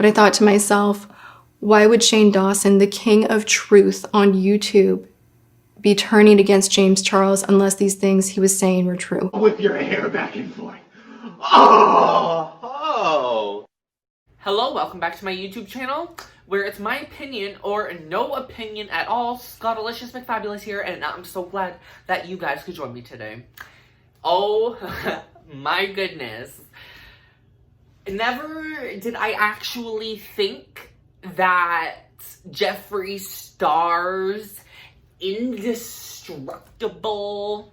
But I thought to myself, why would Shane Dawson, the king of truth on YouTube, be turning against James Charles unless these things he was saying were true? Whip your hair back and forth. Oh! Hello, welcome back to my YouTube channel, where it's my opinion or no opinion at all. Scottalicious McFabulous here, and I'm so glad that you guys could join me today. Oh my goodness. Never did I actually think that Jeffree Star's indestructible,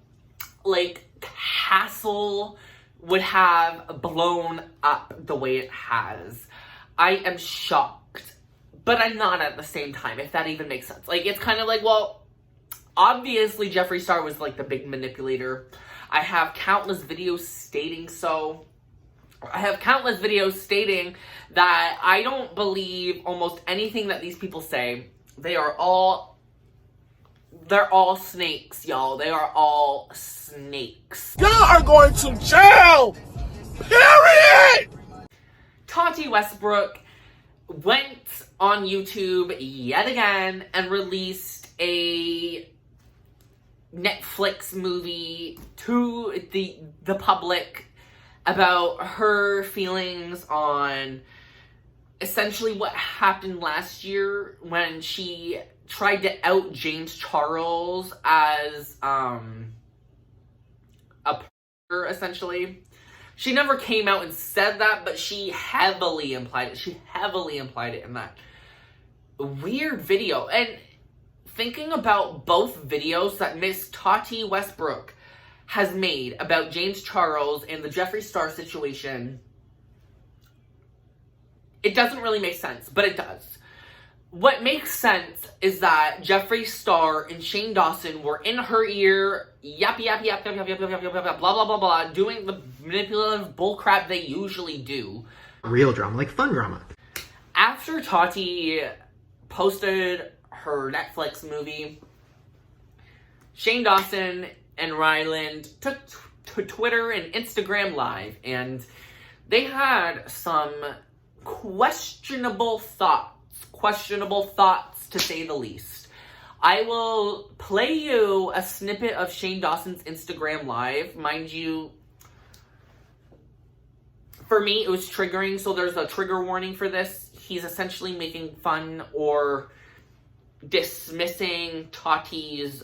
castle would have blown up the way it has. I am shocked, but I'm not at the same time, if that even makes sense. It's kind of well, obviously Jeffree Star was the big manipulator. I have countless videos stating so. I have countless videos stating that I don't believe almost anything that these people say. They're all snakes, y'all. They are all snakes. Y'all are going to jail! Period! Tati Westbrook went on YouTube yet again and released a Netflix movie to the public about her feelings on essentially what happened last year when she tried to out James Charles as a predator, essentially. She never came out and said that, but she heavily implied it. She heavily implied it in that weird video. And thinking about both videos that Miss Tati Westbrook has made about James Charles and the Jeffree Star situation, it doesn't really make sense, but it does. What makes sense is that Jeffree Star and Shane Dawson were in her ear, blah, blah, blah, blah, doing the manipulative bullcrap they usually do. Real drama, fun drama. After Tati posted her Netflix movie, Shane Dawson and Ryland took to Twitter and Instagram Live, and they had some questionable thoughts to say the least. I will play you a snippet of Shane Dawson's Instagram Live. Mind you, for me, it was triggering, so there's a trigger warning for this. He's essentially making fun or dismissing Tati's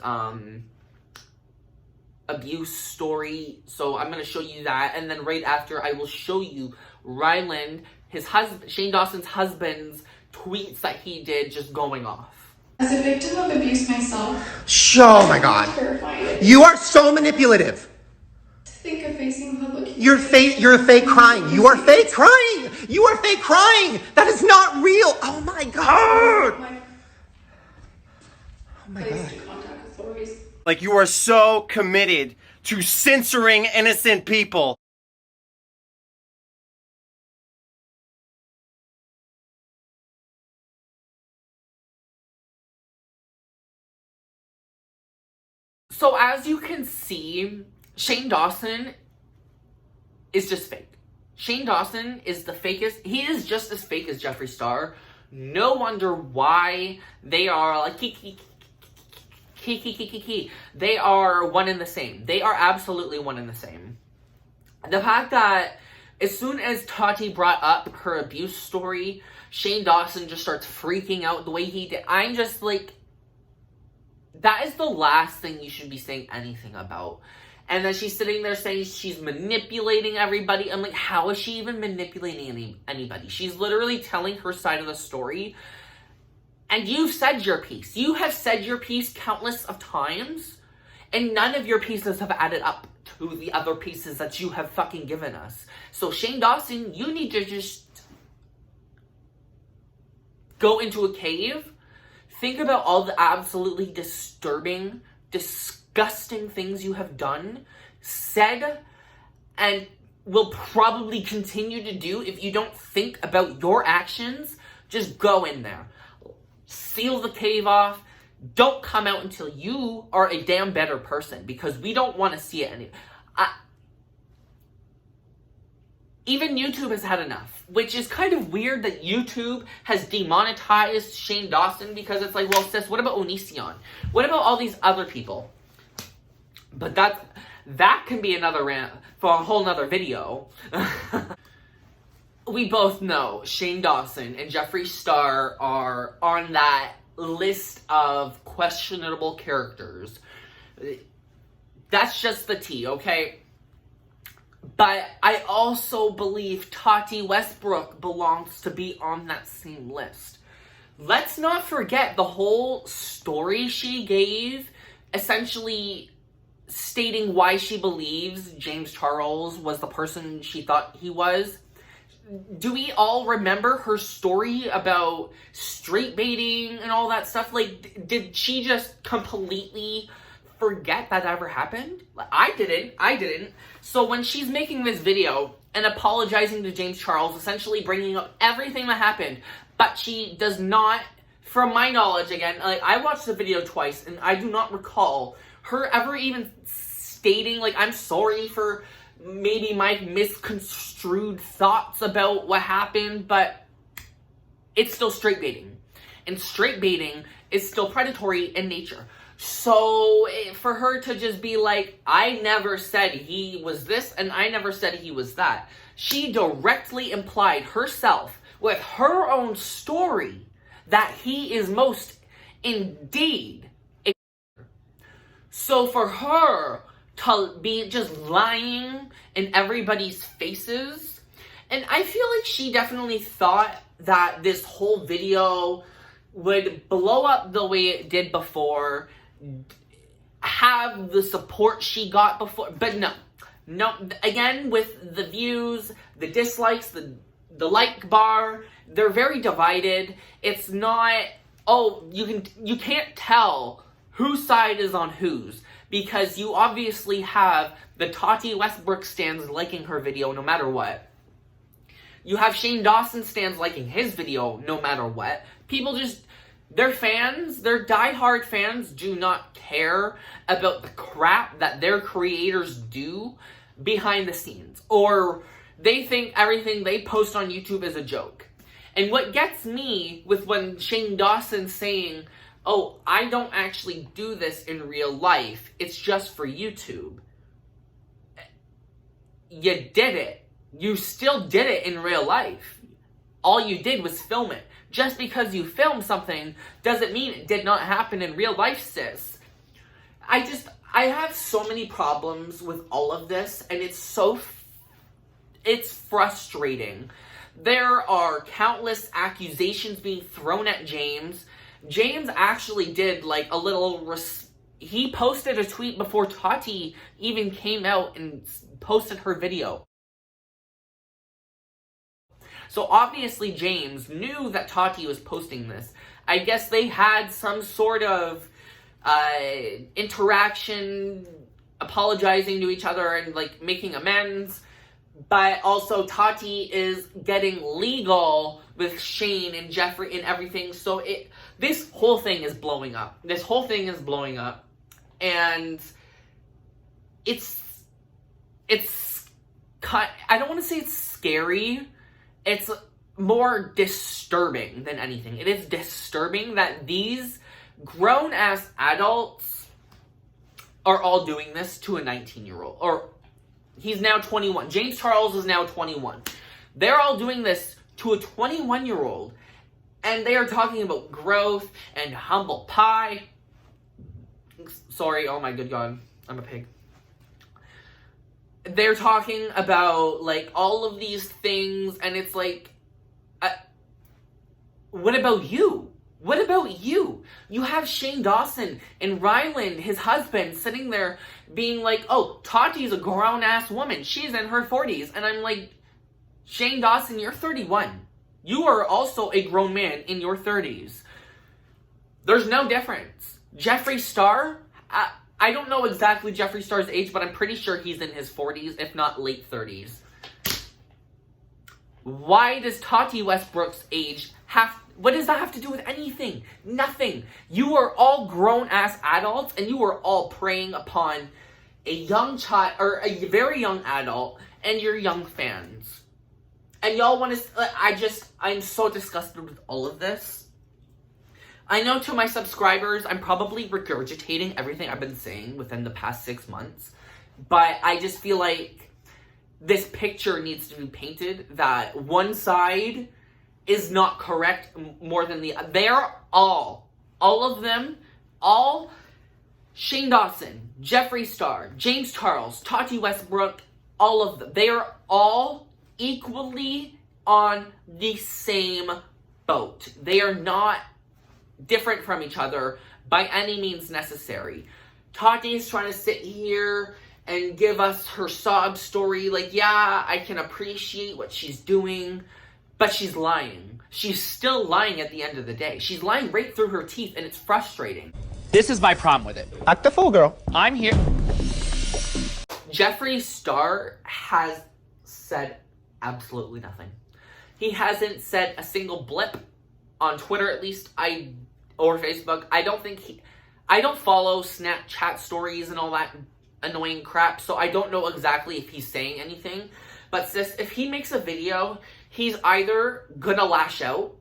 abuse story. So I'm going to show you that, and then right after I will show you Ryland, his husband, Shane Dawson's husband's tweets that he did just going off. As a victim of abuse myself, Oh my god. You are so manipulative. to think of facing public. You're fake crying. You are fake crying. You are fake crying. That is not real. Oh my god. Oh my god. To contact authorities. You are so committed to censoring innocent people. So as you can see, Shane Dawson is just fake. Shane Dawson is the fakest. He is just as fake as Jeffree Star. No wonder why they are They are one and the same. They are absolutely one and the same. The fact that as soon as Tati brought up her abuse story, Shane Dawson just starts freaking out the way he did. I'm just that is the last thing you should be saying anything about. And then she's sitting there saying she's manipulating everybody. I'm how is she even manipulating anybody? She's literally telling her side of the story. And you've said your piece. You have said your piece countless of times. And none of your pieces have added up to the other pieces that you have fucking given us. So Shane Dawson, you need to just go into a cave. Think about all the absolutely disturbing, disgusting things you have done, said, and will probably continue to do if you don't think about your actions. Just go in there. Seal the cave off. Don't come out until you are a damn better person, because we don't want to see it even YouTube has had enough, which is kind of weird that YouTube has demonetized Shane Dawson, because it's like, well, sis, what about Onision? What about all these other people? But that can be another rant for a whole nother video. We both know Shane Dawson and Jeffree Star are on that list of questionable characters. That's just the tea, okay? But I also believe Tati Westbrook belongs to be on that same list. Let's not forget the whole story she gave, essentially stating why she believes James Charles was the person she thought he was. Do we all remember her story about straight baiting and all that stuff? Like, did she just completely forget that ever happened? I didn't. So when she's making this video and apologizing to James Charles, essentially bringing up everything that happened, but she does not, from my knowledge again, like, I watched the video twice and I do not recall her ever even stating, like, I'm sorry for maybe my misconstrued thoughts about what happened, but it's still straight baiting. And straight baiting is still predatory in nature. So for her to just be like, I never said he was this and I never said he was that. She directly implied herself with her own story that he is most indeed. So for her to be just lying in everybody's faces, and I feel like she definitely thought that this whole video would blow up the way it did before, have the support she got before, but no, again, with the views, the dislikes, the like bar, they're very divided. It's not, you can't tell whose side is on whose, because you obviously have the Tati Westbrook stans liking her video no matter what. You have Shane Dawson stans liking his video no matter what. People just, their fans, their diehard fans, do not care about the crap that their creators do behind the scenes. Or they think everything they post on YouTube is a joke. And what gets me with when Shane Dawson's saying, oh, I don't actually do this in real life, it's just for YouTube. You did it. You still did it in real life. All you did was film it. Just because you filmed something doesn't mean it did not happen in real life, sis. I have so many problems with all of this, and it's frustrating. There are countless accusations being thrown at James. James actually did like a little, he posted a tweet before Tati even came out and posted her video. So obviously James knew that Tati was posting this. I guess they had some sort of interaction, apologizing to each other and like making amends. But also Tati is getting legal with Shane and Jeffree and everything. So this whole thing is blowing up. This whole thing is blowing up. And it's I don't want to say it's scary. It's more disturbing than anything. It is disturbing that these grown-ass adults are all doing this to a 19-year-old. Or, he's now 21. James Charles is now 21. They're all doing this to a 21-year-old. And they are talking about growth and humble pie. Sorry, oh my good God. I'm a pig. They're talking about, like, all of these things, and it's like, what about you? What about you? You have Shane Dawson and Ryland, his husband, sitting there being like, oh, Tati's a grown-ass woman. She's in her 40s. And I'm like, Shane Dawson, you're 31. You are also a grown man in your 30s. There's no difference. Jeffree Star, I don't know exactly Jeffree Star's age, but I'm pretty sure he's in his 40s, if not late 30s. Why does Tati Westbrook's age what does that have to do with anything? Nothing. You are all grown-ass adults, and you are all preying upon a young child, or a very young adult, and your young fans. And y'all want to, I'm so disgusted with all of this. I know to my subscribers, I'm probably regurgitating everything I've been saying within the past 6 months. But I just feel like this picture needs to be painted that one side is not correct more than the other. They're all of them, all Shane Dawson, Jeffree Star, James Charles, Tati Westbrook, all of them. They are all equally on the same boat. They are not different from each other by any means necessary. Tati is trying to sit here and give us her sob story. Like, yeah, I can appreciate what she's doing, but she's lying. She's still lying at the end of the day. She's lying right through her teeth, and it's frustrating. This is my problem with it. Act the fool, girl. I'm here. Jeffree Star has said absolutely nothing. He hasn't said a single blip on Twitter, at least, or Facebook. I don't follow Snapchat stories and all that annoying crap, so I don't know exactly if he's saying anything. But sis, if he makes a video, he's either gonna lash out,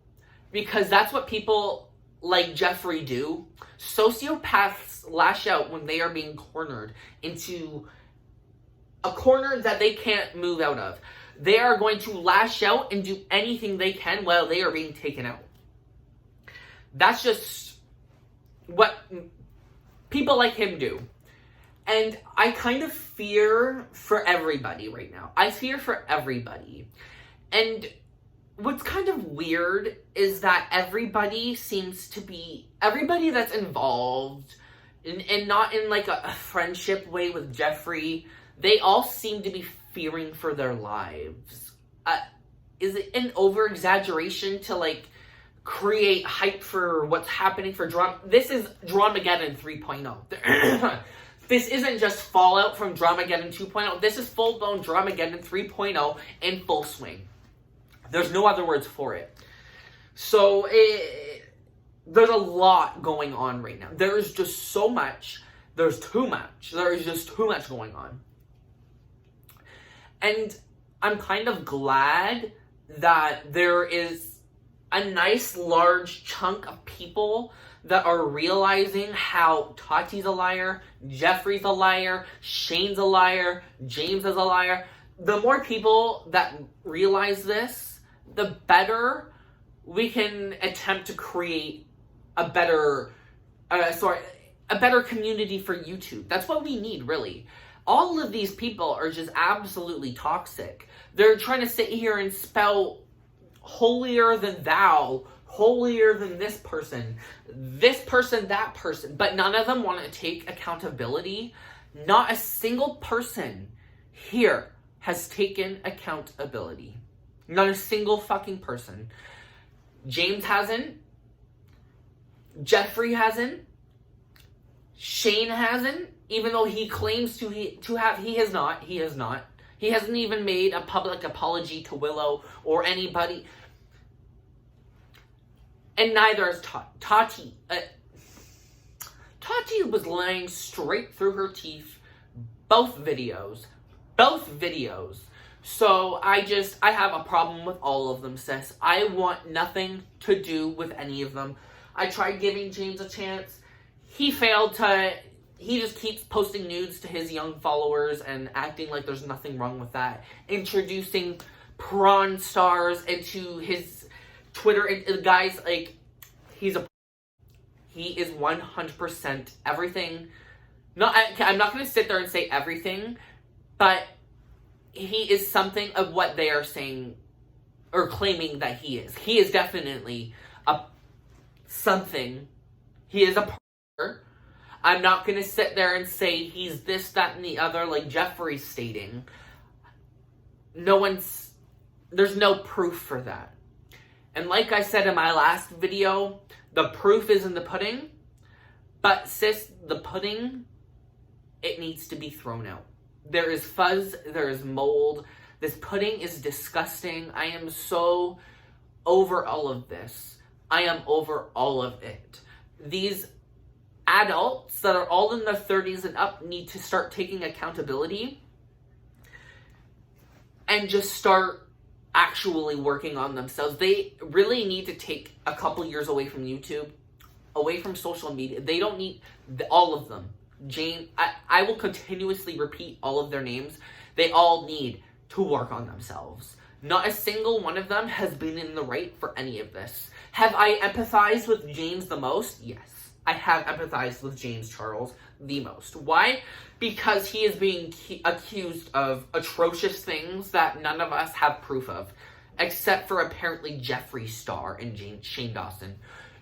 because that's what people like Jeffree do. Sociopaths lash out when they are being cornered into a corner that they can't move out of. They are going to lash out and do anything they can while they are being taken out. That's just what people like him do. And I kind of fear for everybody right now. I fear for everybody. And what's kind of weird is that everybody that's involved, and not in like a friendship way with Jeffree, they all seem to be fearing for their lives. Is it an over-exaggeration to like create hype for what's happening for drama? This is Dramageddon 3.0. This isn't just fallout from Dramageddon 2.0. This is full-blown Dramageddon 3.0 in full swing. There's no other words for it. So, there's a lot going on right now. There's just so much. There's too much. There is just too much going on. And I'm kind of glad that there is a nice large chunk of people that are realizing how Tati's a liar, Jeffree's a liar, Shane's a liar, James is a liar. The more people that realize this, the better we can attempt to create a better community for YouTube. That's what we need, really. All of these people are just absolutely toxic. They're trying to sit here and spell holier than thou, holier than this person, that person, but none of them want to take accountability. Not a single person here has taken accountability. Not a single fucking person. James hasn't. Jeffree hasn't. Shane hasn't. Even though he claims to have, he has not. He has not. He hasn't even made a public apology to Willow or anybody. And neither is Tati. Tati was lying straight through her teeth. Both videos. So I have a problem with all of them, sis. I want nothing to do with any of them. I tried giving James a chance. He failed to... He just keeps posting nudes to his young followers and acting like there's nothing wrong with that. Introducing prawn stars into his Twitter. Guys, like, he is 100% everything. I'm not going to sit there and say everything, but he is something of what they are saying or claiming that he is. He is definitely something. He is a partner. I'm not going to sit there and say he's this, that, and the other like Jeffree's stating. There's no proof for that. And like I said in my last video, the proof is in the pudding. But sis, the pudding, it needs to be thrown out. There is fuzz, there is mold. This pudding is disgusting. I am so over all of this. I am over all of it. These adults that are all in their 30s and up need to start taking accountability and just start actually working on themselves. They really need to take a couple years away from YouTube, away from social media. They don't need all of them. I will continuously repeat all of their names. They all need to work on themselves. Not a single one of them has been in the right for any of this. Have I empathized with James the most? Yes. I have empathized with James Charles the most. Why? Because he is being accused of atrocious things that none of us have proof of, except for apparently Jeffree Star and Shane Dawson,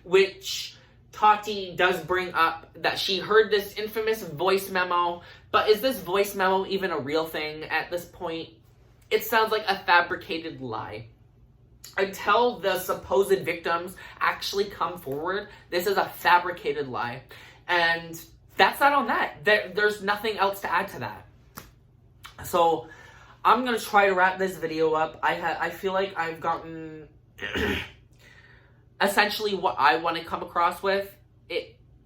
which Tati does bring up that she heard this infamous voice memo, but is this voice memo even a real thing at this point? It sounds like a fabricated lie. Until the supposed victims actually come forward, this is a fabricated lie. And that's not on that. There's nothing else to add to that. So, I'm going to try to wrap this video up. I feel like I've gotten essentially what I want to come across with.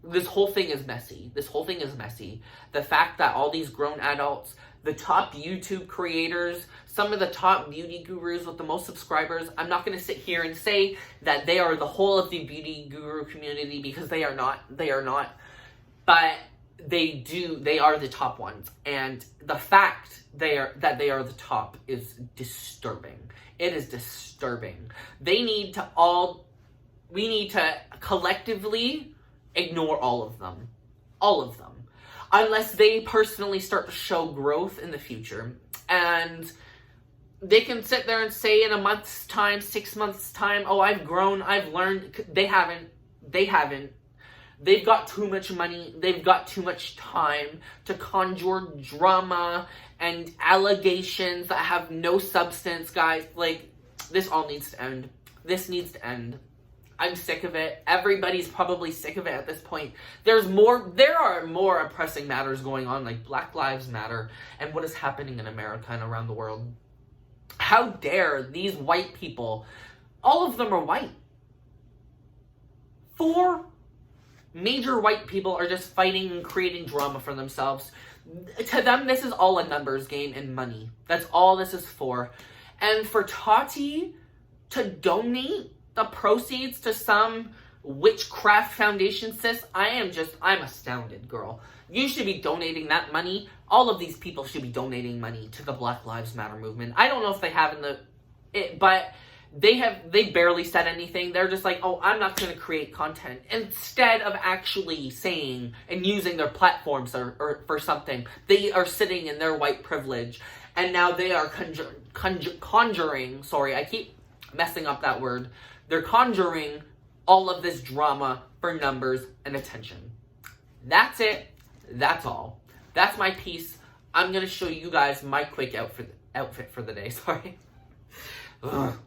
This whole thing is messy. This whole thing is messy. The fact that all these grown adults, the top YouTube creators, some of the top beauty gurus with the most subscribers, I'm not going to sit here and say that they are the whole of the beauty guru community, because they are not. They are not. But they are the top ones. And the fact that they are the top is disturbing. It is disturbing. We need to collectively ignore all of them. All of them. Unless they personally start to show growth in the future. And they can sit there and say in a month's time, 6 months' time, oh, I've grown, I've learned. They haven't. They've got too much money. They've got too much time to conjure drama and allegations that have no substance, guys. Like, this all needs to end. This needs to end. I'm sick of it. Everybody's probably sick of it at this point. There are more pressing matters going on, like Black Lives Matter and what is happening in America and around the world. How dare these white people, all of them are white. 4 major white people are just fighting and creating drama for themselves. To them, this is all a numbers game and money. That's all this is for. And for Tati to donate the proceeds to some witchcraft foundation, sis, I'm astounded, girl. You should be donating that money. All of these people should be donating money to the Black Lives Matter movement. I don't know if they have but they barely said anything. They're just like, oh, I'm not going to create content. Instead of actually saying and using their platforms or for something, they are sitting in their white privilege. And now they are conjuring, sorry, I keep messing up that word. They're conjuring all of this drama for numbers and attention. That's it. That's all. That's my piece. I'm going to show you guys my quick outfit for the day. Sorry. Ugh.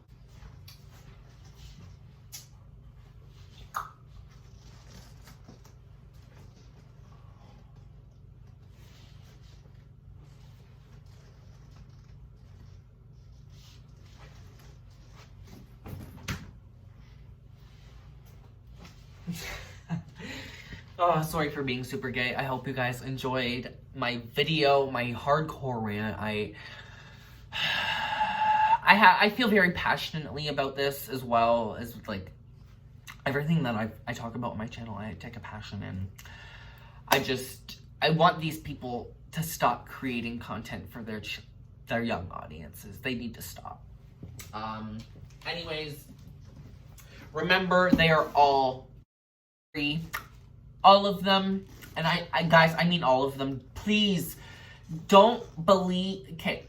Oh, sorry for being super gay. I hope you guys enjoyed my video, my hardcore rant. I feel very passionately about this, as well as like everything that I talk about on my channel. I take a passion in. I want these people to stop creating content for their young audiences. They need to stop. Anyways, remember, they are all free. All of them. And guys, I mean all of them. Please don't believe. Okay,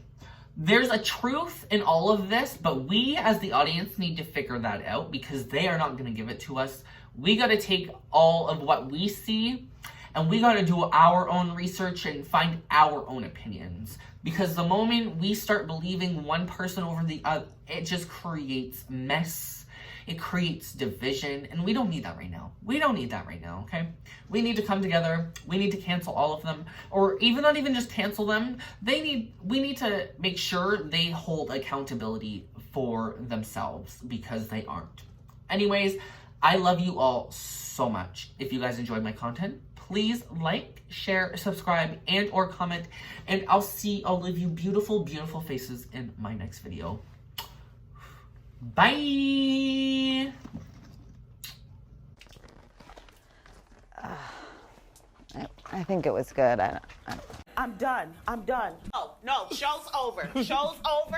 there's a truth in all of this, but we as the audience need to figure that out, because they are not going to give it to us. We got to take all of what we see, and we got to do our own research and find our own opinions. Because the moment we start believing one person over the other, it just creates mess. It creates division, and we don't need that right now. We don't need that right now, okay? We need to come together. We need to cancel all of them, or even not even just cancel them. We need to make sure they hold accountability for themselves, because they aren't. Anyways, I love you all so much. If you guys enjoyed my content, please like, share, subscribe, and or comment, and I'll see all of you beautiful, beautiful faces in my next video. Bye! I think it was good. I'm done. Oh, no, show's over. Show's over.